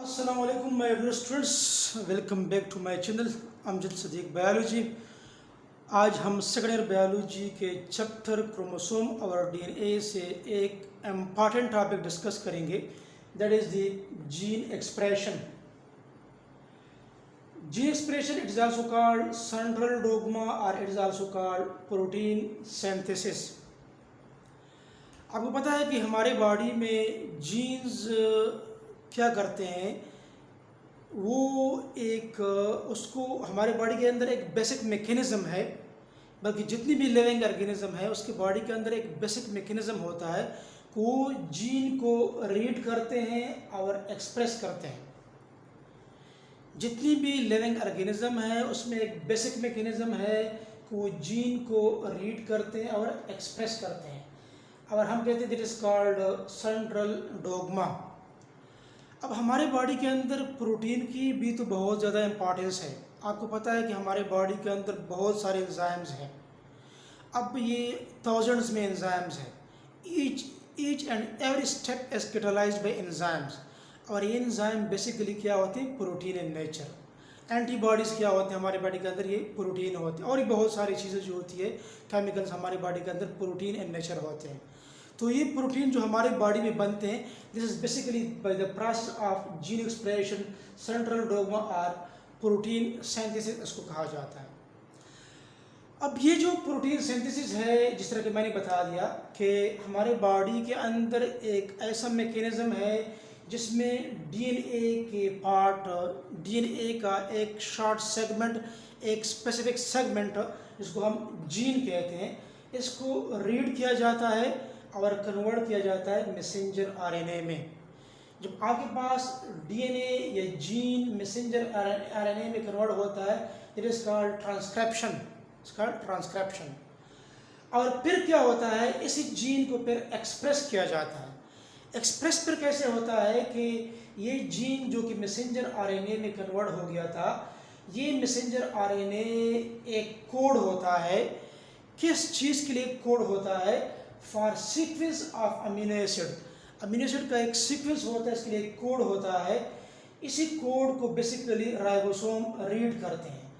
Assalamualaikum my dear students, welcome back to my channel Amjad Sadiq biology. आज हम second year biology के chapter chromosome और DNA से एक इम्पॉर्टेंट टॉपिक डिस्कस करेंगे, that is the gene expression. Gene expression it is also called central dogma और it is also called protein synthesis. आपको पता है कि हमारे बॉडी में जीन्स क्या करते हैं, वो एक उसको हमारे बॉडी के अंदर एक बेसिक मैकेनिज़्म है, बल्कि जितनी भी लिविंग ऑर्गेनिज्म है उसके बॉडी के अंदर एक बेसिक मैकेनिज़्म होता है कि वो जीन को रीड करते हैं और एक्सप्रेस करते हैं। जितनी भी लिविंग ऑर्गेनिज्म है उसमें एक बेसिक मैकेनिज़्म है कि वो जीन को रीड करते हैं और एक्सप्रेस करते हैं, और हम कहते हैं that is called central dogma. अब हमारे बॉडी के अंदर प्रोटीन की भी तो बहुत ज़्यादा इम्पॉर्टेंस है। आपको पता है कि हमारे बॉडी के अंदर बहुत सारे एंजाइम्स हैं। अब ये थाउजेंड्स में एंजाइम्स हैं। Each and every step is catalysed by enzymes, और ये एंजाइम बेसिकली क्या होते हैं, प्रोटीन इन नेचर। एंटीबॉडीज़ क्या होते हैं हमारे बॉडी के अंदर, ये प्रोटीन होते हैं, और ये बहुत सारी चीज़ें जो होती है केमिकल्स हमारे बॉडी के अंदर प्रोटीन इन नेचर होते हैं। तो ये प्रोटीन जो हमारे बॉडी में बनते हैं, this is basically by the process of gene expression, central dogma और प्रोटीन सिंथेसिस इसको कहा जाता है। अब ये जो प्रोटीन सिंथेसिस है, जिस तरह कि मैंने बता दिया कि हमारे बॉडी के अंदर एक ऐसा मैकेनिज़्म है जिसमें डीएनए के पार्ट, डीएनए का एक शॉर्ट सेगमेंट, एक स्पेसिफिक सेगमेंट जिसको हम जीन कहते हैं, इसको रीड किया जाता है और कन्वर्ट किया जाता है मैसेंजर आरएनए में। जब आपके पास डीएनए या जीन मैसेंजर आरएनए में कन्वर्ट होता है, it is called transcription, transcription. और फिर क्या होता है, इसी जीन को फिर एक्सप्रेस किया जाता है। एक्सप्रेस फिर कैसे होता है कि ये जीन जो कि मैसेंजर आरएनए में कन्वर्ट हो गया था, ये मैसेंजर आरएनए एक कोड होता है। किस चीज़ के लिए कोड होता है? For sequence of amino acid. Amino acid का एक सीक्वेंस होता है, इसके लिए एक कोड होता है। इसी कोड को बेसिकली राइबोसोम रीड करते हैं।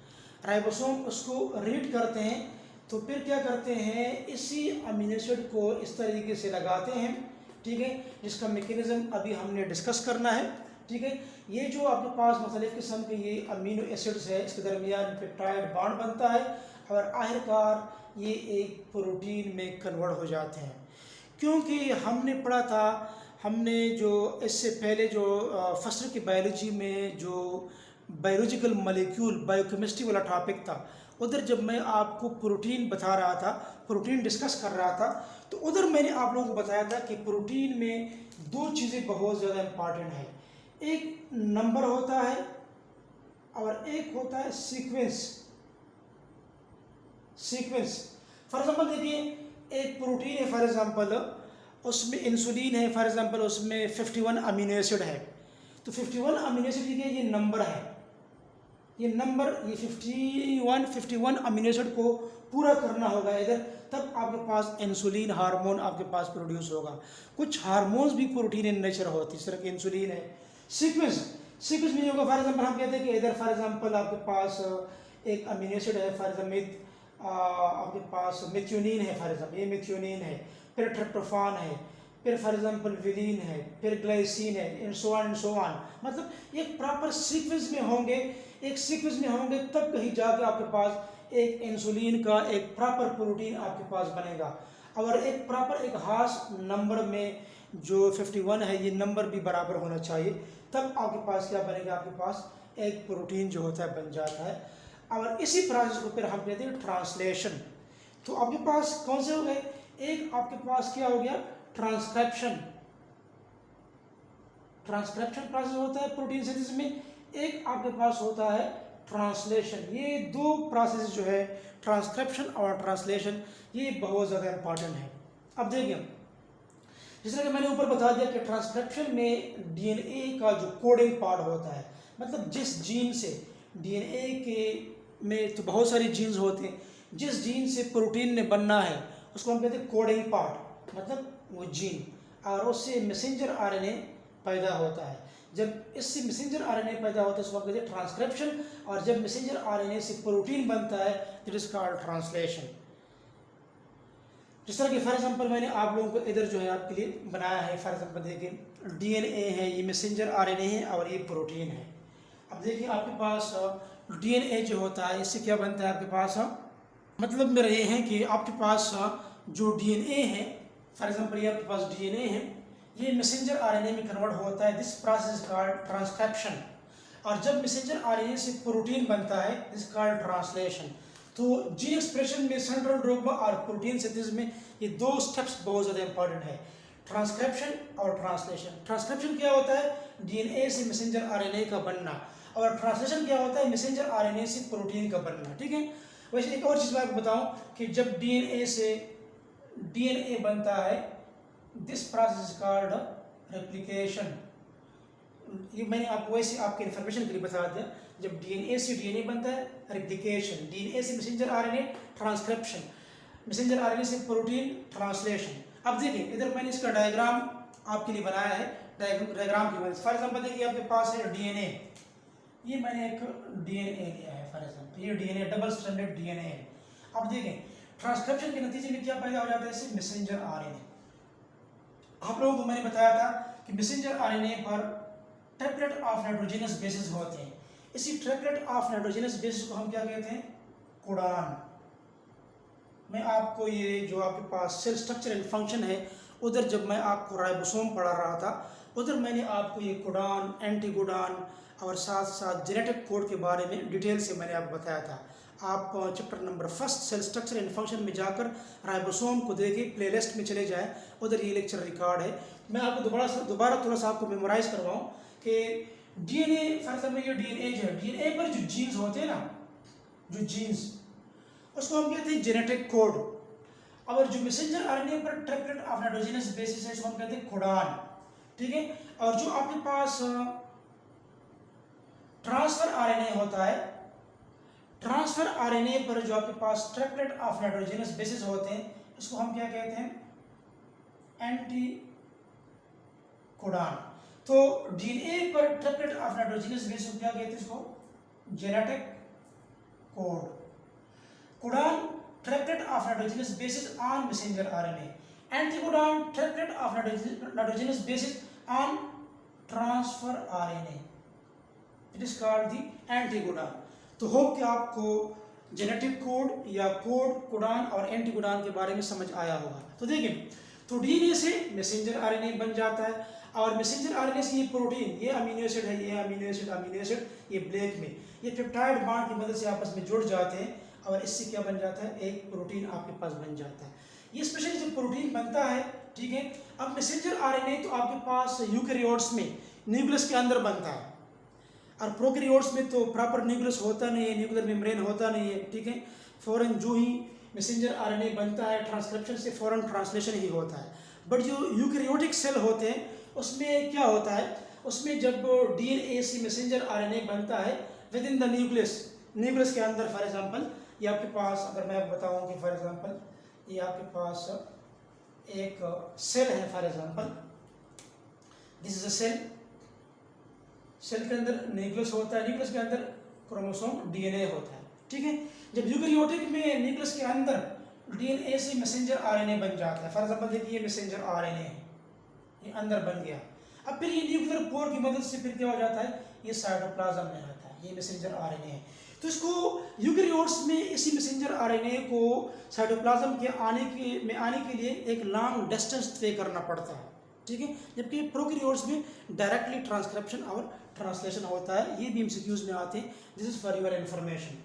राइबोसोम उसको रीड करते हैं, तो फिर क्या करते हैं, इसी अमीनो एसिड को इस तरीके से लगाते हैं, ठीक है, जिसका मैकेनिज़्म अभी हमने डिस्कस करना है, ठीक है। ये जो आपके पास मुख्तलिफ़ किस्म के ये अमीनो एसिड्स है, इसके दरमियान पेप्टाइड बॉन्ड बनता है और आखिरकार ये एक प्रोटीन में कन्वर्ट हो जाते हैं। क्योंकि हमने पढ़ा था, हमने जो इससे पहले जो फर्स्ट ईयर की बायोलॉजी में जो बायोलॉजिकल मॉलिक्यूल बायोकेमिस्ट्री वाला टॉपिक था, उधर जब मैं आपको प्रोटीन बता रहा था, प्रोटीन डिस्कस कर रहा था, तो उधर मैंने आप लोगों को बताया था कि प्रोटीन में दो चीज़ें बहुत ज़्यादा इम्पॉर्टेंट है। एक नंबर होता है और एक होता है सीक्वेंस। फॉर एग्जांपल देखिए, एक प्रोटीन है, फॉर एग्जांपल उसमें इंसुलिन है, फॉर एग्जांपल उसमें 51 अमीनो एसिड है। तो 51 अमीनो एसिड ये नंबर है, ये नंबर, ये 51 अमीनो एसिड को पूरा करना होगा इधर, तब आपके पास इंसुलिन हार्मोन आपके पास प्रोड्यूस होगा। कुछ हार्मोन्स भी प्रोटीन इन नेचर होती है, इस तरह के इंसुलिन है। सीक्वेंस में होगा, फॉर एग्जांपल हम कहते हैं कि इधर फॉर एग्जांपल आपके पास एक अमीनो एसिड है, फॉर एग्जांपल आपके पास मेथियोनिन है, फॉर एग्जांपल ये मेथियोनिन है, फिर ट्रिप्टोफान है, फिर फॉर एग्जांपल विलीन है, फिर ग्लाइसिन है, एंड सो ऑन। मतलब एक प्रॉपर सीक्वेंस में होंगे, एक सीक्वेंस में होंगे, तब कहीं जाके आपके पास एक इंसुलिन का एक प्रॉपर प्रोटीन आपके पास बनेगा। और एक प्रॉपर एक खास नंबर में जो 51 है, ये नंबर भी बराबर होना चाहिए, तब आपके पास क्या बनेगा, आपके पास एक प्रोटीन जो होता है बन जाता है। और इसी प्रोसेस को फिर हम कहते हैं ट्रांसलेशन। तो आपके पास कौन से हो गए, एक आपके पास क्या हो गया, ट्रांसक्रिप्शन प्रोसेस होता है प्रोटीन सिंथेसिस में, एक आपके पास होता है ट्रांसलेशन। ये दो प्रोसेस जो है, ट्रांसक्रिप्शन और ट्रांसलेशन, ये बहुत ज़्यादा इंपॉर्टेंट है। अब देखिए, जिस तरह कि मैंने ऊपर बता दिया कि ट्रांसक्रिप्शन में डीएनए का जो कोडिंग पार्ट होता है, मतलब जिस जीन से डीएनए के में तो बहुत सारी जीन्स होते हैं, जिस जीन से प्रोटीन ने बनना है उसको हम कहते हैं कोडिंग पार्ट, मतलब वो जीन, और उससे मैसेंजर आरएनए पैदा होता है। जब इससे मैसेंजर आरएनए पैदा होता है उसको कहते हैं ट्रांसक्रिप्शन, और जब मैसेंजर आरएनए से प्रोटीन बनता है दैट इज कॉल्ड ट्रांसलेशन। जिस तरह कि फॉर एग्जांपल मैंने आप लोगों को इधर जो है आपके लिए बनाया है, फॉर एग्जांपल देखिए डीएनए है, ये मैसेंजर आरएनए है और ये प्रोटीन है। अब देखिए आपके पास डीएनए जो होता है इससे क्या बनता है आपके पास, मतलब मेरा ये है कि आपके पास जो डीएनए है, फॉर एग्जांपल ये आपके पास डीएनए है, ये मैसेंजर आरएनए में कन्वर्ट होता है, this process is called transcription. और जब मैसेंजर आरएनए से प्रोटीन बनता है दिस कॉल्ड ट्रांसलेशन। तो जीन एक्सप्रेशन में, सेंट्रल डोग्मा और प्रोटीन सिंथेसिस में ये दो स्टेप्स बहुत ज़्यादा इंपॉर्टेंट है, ट्रांसक्रिप्शन और ट्रांसलेशन। ट्रांसक्रिप्शन क्या होता है, डीएनए से मैसेंजर आरएनए का बनना, और ट्रांसलेशन क्या होता है, मैसेंजर आरएनए से प्रोटीन का बनना। ठीक है। वैसे एक और चीज़ मैं आपको बताऊं कि जब डीएनए से डीएनए बनता है this process is called replication. ये मैंने आपको वैसे आपके इन्फॉर्मेशन के लिए बता दिया, जब डीएनए से डीएनए बनता है रेप्लिकेशन, डीएनए से messenger RNA transcription, messenger RNA से प्रोटीन ट्रांसलेशन। अब देखिए इधर मैंने इसका डायग्राम आपके लिए बनाया है, डायग्राम की मदद से। फॉर एग्जांपल देखिए आपके पास है डीएनए, ये मैंने एक डीएनए लिया है, फॉर एग्जांपल ये डीएनए डबल स्ट्रैंडेड डीएनए है। अब देखें ट्रांसक्रिप्शन के नतीजे में क्या पैदा हो जाता है, इससे मैसेंजर आरएनए। आप लोगों को मैंने बताया था कि मैसेंजर आरएनए पर ट्रिपलेट ऑफ नाइट्रोजनस बेसिस होते हैं। इसी ट्रिपलेट ऑफ नाइट्रोजनस बेसिस को हम क्या कहते हैं, कोडान। मैं आपको ये जो आपके पास सेल स्ट्रक्चर एंड फंक्शन है, उधर जब मैं आपको राइबोसोम पढ़ा रहा था उधर मैंने आपको ये कोडान, एंटीकोडान और साथ साथ जेनेटिक कोड के बारे में डिटेल से मैंने आपको बताया था। आप chapter number 1 cell structure and function में जाकर राइबोसोम को देखिए, प्लेलिस्ट में चले जाएं, उधर ये लेक्चर रिकॉर्ड है। मैं आपको दोबारा थोड़ा सा आपको मेमोराइज करवाऊं कि डीएनए, फॉर एग्जांपल ये डीएनए जो है, डीएनए पर जो जीन्स होते हैं ना, जो जीन्स, उसको हम कहते हैं जेनेटिक कोड। और जो मैसेंजर आरएनए पर ट्रिपलेट ऑफ नाइट्रोजनस बेसिस है इसको हम कहते हैं कोडान। ठीक है। और जो आपके पास ट्रांसफर आरएनए होता है, ट्रांसफर आरएनए पर जो आपके पास ट्रिपलेट ऑफ नाइट्रोजनस बेसिस होते हैं इसको हम क्या कहते हैं, एंटी कोडान। तो डीएनए पर ट्रिपलेट ऑफ नाइट्रोजनस बेसिस को क्या कहते हैं, इसको genetic code. Codon triplet of nitrogenous bases on messenger RNA, anticodon triplet of nitrogenous bases on transfer RNA, it is called the anticodon. तो होप कि आपको जेनेटिक कोड या कोड, कोडान और एंटीकोडान के बारे में समझ आया होगा। तो देखिए, तो डीएनए से मैसेंजर आरएनए बन जाता है, और मैसेंजर आरएनए से ये प्रोटीन, ये अमीनो एसिड है, ये अमीनो एसिड ये ब्लैक में ये पेप्टाइड बॉन्ड की मदद से आपस में जुड़ जाते हैं, और इससे क्या बन जाता है, एक प्रोटीन आपके पास बन जाता है। ये स्पेशली जब प्रोटीन बनता है, ठीक है। अब मैसेंजर आरएनए तो आपके पास यूकैरियोट्स में न्यूक्लियस के अंदर बनता है, और प्रोकैरियोट्स में तो प्रॉपर न्यूक्लियस होता नहीं है, न्यूक्लियर मेम्ब्रेन होता नहीं है। ठीक है। फौरन जो ही मैसेंजर आरएनए बनता है, ट्रांसक्रिप्शन से फौरन ट्रांसलेशन ही होता है। बट जो यूकैरियोटिक सेल होते हैं उसमें क्या होता है, उसमें जब डीएनए से मैसेंजर आरएनए बनता है विद इन द न्यूक्लियस के अंदर, फॉर एग्जांपल ये आपके पास, अगर मैं आपको बताऊं कि फॉर एग्जांपल ये आपके पास एक सेल है, for example this is a cell के अंदर न्यूक्लियस होता है, न्यूक्लियस के अंदर क्रोमोसोम डीएनए होता है। ठीक है। जब यूकैरियोटिक में न्यूक्लियस के अंदर डीएनए से मैसेंजर आरएनए बन जाता है, फॉर एग्जांपल देखिए ये मैसेंजर आरएनए है, ये अंदर बन गया। अब फिर ये न्यूक्लियर पोर की मदद से फिर क्या हो जाता है, ये साइटोप्लाज्म में आता है, ये मैसेंजर आरएनए है। तो इसको यूकैरियोट्स में इसी मैसेंजर आरएनए को साइटोप्लाज्म के आने के लिए एक लॉन्ग डिस्टेंस तय करना पड़ता है। ठीक है। जबकि प्रोकैरियोट्स में डायरेक्टली ट्रांसक्रिप्शन और ट्रांसलेशन होता है। ये भी एमसीक्यूज में आते हैं, this is for your information.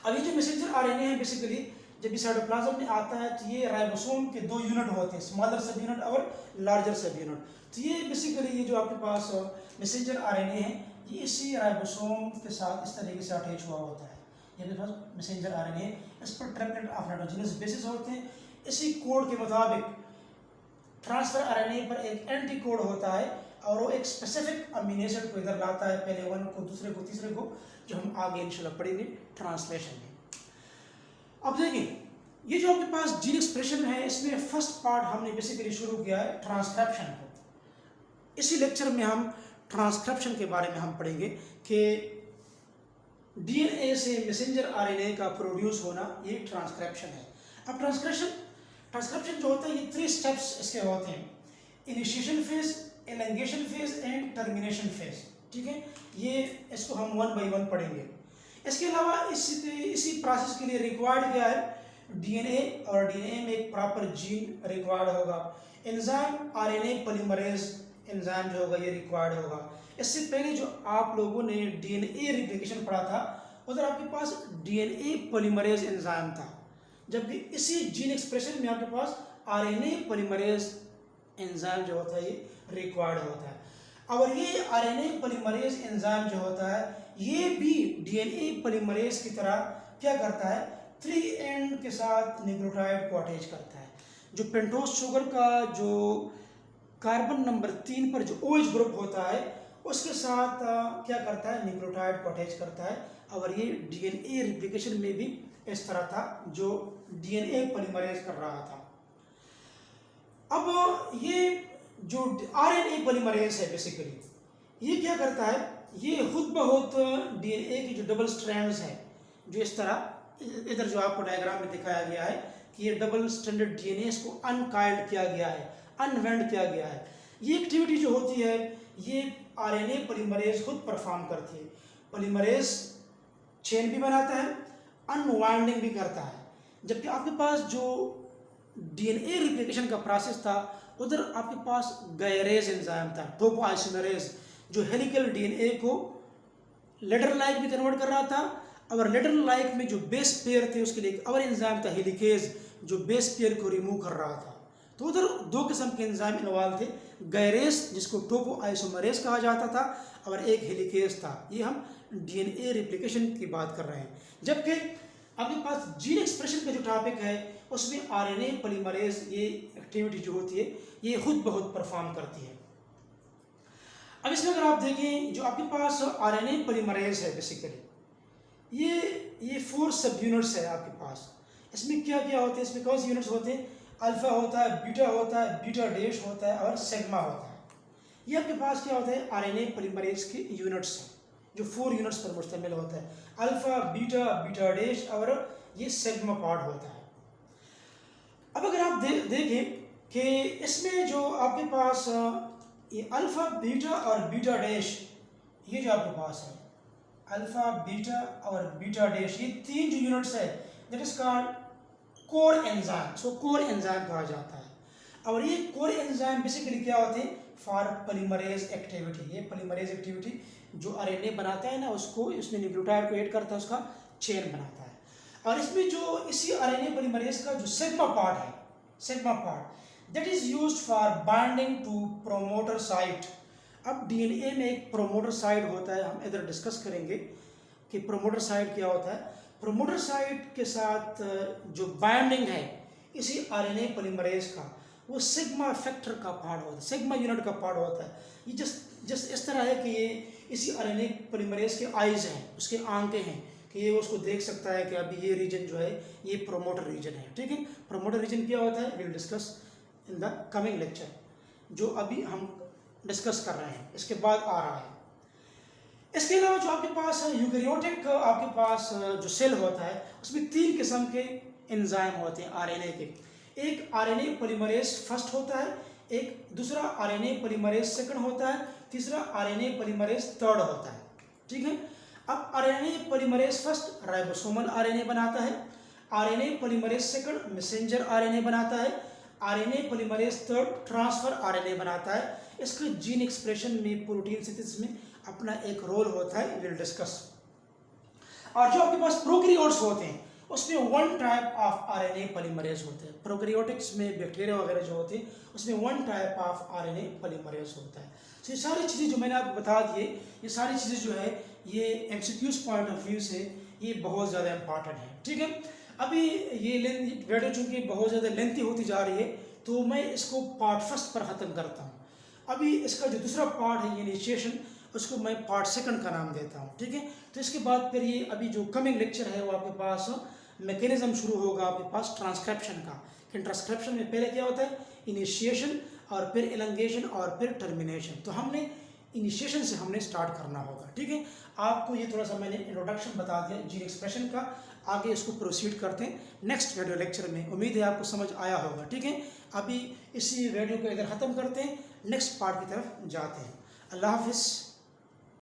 अब ये जो मैसेंजर आरएनए है बेसिकली जब ये साइटोप्लाज्म में आता है तो ये राइबोसोम के दो यूनिट होते हैं, स्मॉलर सब यूनिट और लार्जर सब यूनिट। तो ये बेसिकली ये जो आपके पास मैसेंजर आरएनए है ये इसी राइबोसोम के साथ इस तरीके से अटैच हुआ होता है। ये मेरे पास मैसेंजर आरएनए है, इस पर ट्रिपलेट ऑफ नाइट्रोजनस बेसिस होते हैं। इसी कोड के मुताबिक ट्रांसफर आरएनए पर एक एंटी कोड होता है और वो एक स्पेसिफिक अमीनो एसिड को इधर लाता है, पहले वन को, दूसरे को, तीसरे को, जो हम आगे इंशाल्लाह पढ़ेंगे ट्रांसलेशन में। अब देखिए ये जो आपके पास जीन एक्सप्रेशन है इसमें फर्स्ट पार्ट हमने बेसिकली शुरू किया है ट्रांसक्रिप्शन को। इसी लेक्चर में हम ट्रांसक्रिप्शन के बारे में हम पढ़ेंगे कि डीएनए से मैसेंजर आरएनए का प्रोड्यूस होना, ये ट्रांसक्रिप्शन है। अब ट्रांसक्रिप्शन जो होता है, ये 3 स्टेप्स इसके होते हैं: initiation phase, elongation phase and termination phase. ठीक है, ये इसको हम 1 बाय 1 पढ़ेंगे। इसके अलावा इसी प्रोसेस के लिए रिक्वायर्ड क्या है? डीएनए, और डीएनए में एक प्रॉपर जीन रिक्वायर्ड होगा। एंजाइम आरएनए पॉलीमरेज एंजाइम जो होगा ये रिक्वायर्ड होगा। इससे पहले जो आप लोगों ने डीएनए रिप्लिकेशन पढ़ा था, उधर आपके पास डीएनए पॉलीमरेज एंजाइम था, जबकि इसी जीन एक्सप्रेशन में आपके पास आरएनए पॉलीमरेज एंजाइम जो होता है ये रिक्वायर्ड होता है। और ये आरएनए पॉलीमरेज एंजाइम जो होता है ये भी डीएनए पॉलीमरेज की तरह क्या करता है? 3 एंड के साथ न्यूक्लियोटाइड को अटैच करता है। जो पेंटोज शुगर का जो कार्बन नंबर 3 पर जो OH ग्रुप होता है उसके साथ क्या करता है? न्यूक्लियोटाइड को अटैच करता है। और ये डीएनए रिप्लिकेशन में भी इस तरह था जो डीएनए पॉलीमरेज कर रहा था। अब ये जो आरएनए पॉलीमरेज है बेसिकली ये क्या करता है? ये खुद बहुत डीएनए की जो डबल स्ट्रैंड्स हैं, जो इस तरह इधर जो आपको डायग्राम में दिखाया गया है कि ये डबल स्ट्रैंडेड डीएनए को अनकाइल्ड किया गया है, अनवेंड किया गया है। ये एक्टिविटी जो होती है ये आरएनए पॉलीमरेज खुद परफॉर्म करती है। पॉलीमरेज चेन भी बनाता है, अनवाइंडिंग भी करता है। जबकि आपके पास जो डीएनए रिप्लिकेशन का प्रोसेस था उधर आपके पास गायरेज एंजाइम था, टोपोआइसोमेरेज, जो हेलिकल डीएनए को लेडर लाइक में कन्वर्ट कर रहा था। और लेडर लाइक में जो बेस पेयर थे उसके लिए एक और एंजाइम था हेलिकेज, जो बेस पेयर को रिमूव कर रहा था। तो उधर 2 किस्म के एंजाइम इन्वॉल्व थे, गायरेज जिसको टोपोआइसोमेरेज कहा जाता था और एक हेलिकेज था। ये हम डीएनए रिप्लिकेशन की बात कर रहे हैं। जबकि आपके पास जीन एक्सप्रेशन का जो टॉपिक है उसमें आरएनए पॉलीमरेज ये एक्टिविटी जो होती है ये खुद बहुत परफॉर्म करती है। अब इसमें अगर आप देखें जो आपके पास आरएनए पॉलीमरेज है बेसिकली ये 4 सब यूनिट्स है आपके पास। इसमें क्या क्या होते हैं? इसमें कौन से यूनिट्स होते हैं? अल्फा होता है, बीटा डैश होता है और सिग्मा होता है। ये आपके पास क्या होता है? आरएनए पॉलीमरेज के यूनिट्स हैं जो 4 यूनिट्स पर मुश्तमिल होता है। अल्फा, बीटा डैश और ये सिग्मा पार्ट होता है। अब अगर आप देखें कि इसमें जो आपके पास ये अल्फा, बीटा और बीटा डैश, ये जो आपके पास है अल्फा, बीटा और बीटा डैश, ये 3 जो यूनिट्स है that is called core enzyme. So core enzyme कहा जाता है। और ये कोर एंजाइम बेसिकली क्या होते हैं? For polymerase activity. ये पॉलीमरेज एक्टिविटी जो आरएनए बनाता है ना उसको, उसमें न्यूक्लियोटाइड को ऐड करता है, उसका चेन बनाता है। और इसमें जो इसी आरएनए पॉलीमरेज का जो सिग्मा पार्ट है, sigma part that is used for binding to promoter site. अब डीएनए में एक प्रोमोटर साइट होता है, हम इधर डिस्कस करेंगे कि प्रोमोटर साइट क्या होता है। प्रोमोटर साइट के साथ जो बाइंडिंग है इसी आरएनए पॉलीमरेज का, वो सिग्मा फैक्टर का पार्ट होता है, सिग्मा यूनिट का पार्ट होता है। ये जस्ट इस तरह है कि ये इसी आरएनए पॉलीमरेज के आइज हैं, उसके आंखें हैं कि ये उसको देख सकता है कि अभी ये रीजन जो है ये प्रोमोटर रीजन है। ठीक है, प्रोमोटर रीजन क्या होता है will discuss in the coming lecture, जो अभी हम डिस्कस कर रहे हैं इसके बाद आ रहा है। इसके अलावा जो आपके पास यूकैरियोटिक आपके पास जो सेल होता है उसमें 3 किस्म के एंजाइम होते हैं आरएनए के। एक आरएनए पॉलीमरेज फर्स्ट होता है, एक दूसरा आरएनए पॉलीमरेज सेकंड होता है, तीसरा आरएनए पॉलीमरेज थर्ड होता है। ठीक है, अब RNA polymerase first ribosomal RNA बनाता है, RNA polymerase second messenger RNA बनाता है, RNA polymerase third transfer RNA बनाता है। इसका जीन एक्सप्रेशन में, प्रोटीन सिंथेसिस में अपना एक रोल होता है, विल डिस्कस। और जो आपके पास प्रोकैरियोट्स होते हैं उसमें 1 टाइप ऑफ आरएनए पॉलीमरेज होते हैं। प्रोकैरियोटिक्स में बैक्टीरिया वगैरह जो होते हैं उसमें 1 टाइप ऑफ आरएनए पॉलीमरेज होता है। तो ये सारी चीज़ें जो मैंने आपको बता दिए, ये सारी चीज़ें जो है ये एमसीक्यूज पॉइंट ऑफ व्यू से ये बहुत ज़्यादा इंपॉर्टेंट है। ठीक है, अभी ये वीडियो चूँकि बहुत ज़्यादा लेंथी होती जा रही है तो मैं इसको पार्ट फर्स्ट पर ख़त्म करता हूँ। अभी इसका जो दूसरा पार्ट है इनिशिएशन, उसको मैं पार्ट सेकंड का नाम देता हूँ। ठीक है, तो इसके बाद फिर ये अभी जो कमिंग लेक्चर है वो आपके पास मैकेनिज्म शुरू होगा आपके पास ट्रांसक्रिप्शन का। कि ट्रांसक्रिप्शन में पहले क्या होता है? इनिशिएशन, और फिर एलंगेशन और फिर टर्मिनेशन। तो हमने इनिशिएशन से हमने स्टार्ट करना होगा, ठीक है। आपको ये थोड़ा सा मैंने इंट्रोडक्शन बता दिया जीन एक्सप्रेशन का, आगे इसको प्रोसीड करते हैं नेक्स्ट वीडियो लेक्चर में। उम्मीद है आपको समझ आया होगा, ठीक है। अभी इसी वीडियो को इधर ख़त्म करते हैं, नेक्स्ट पार्ट की तरफ जाते हैं। अल्लाह हाफिज़।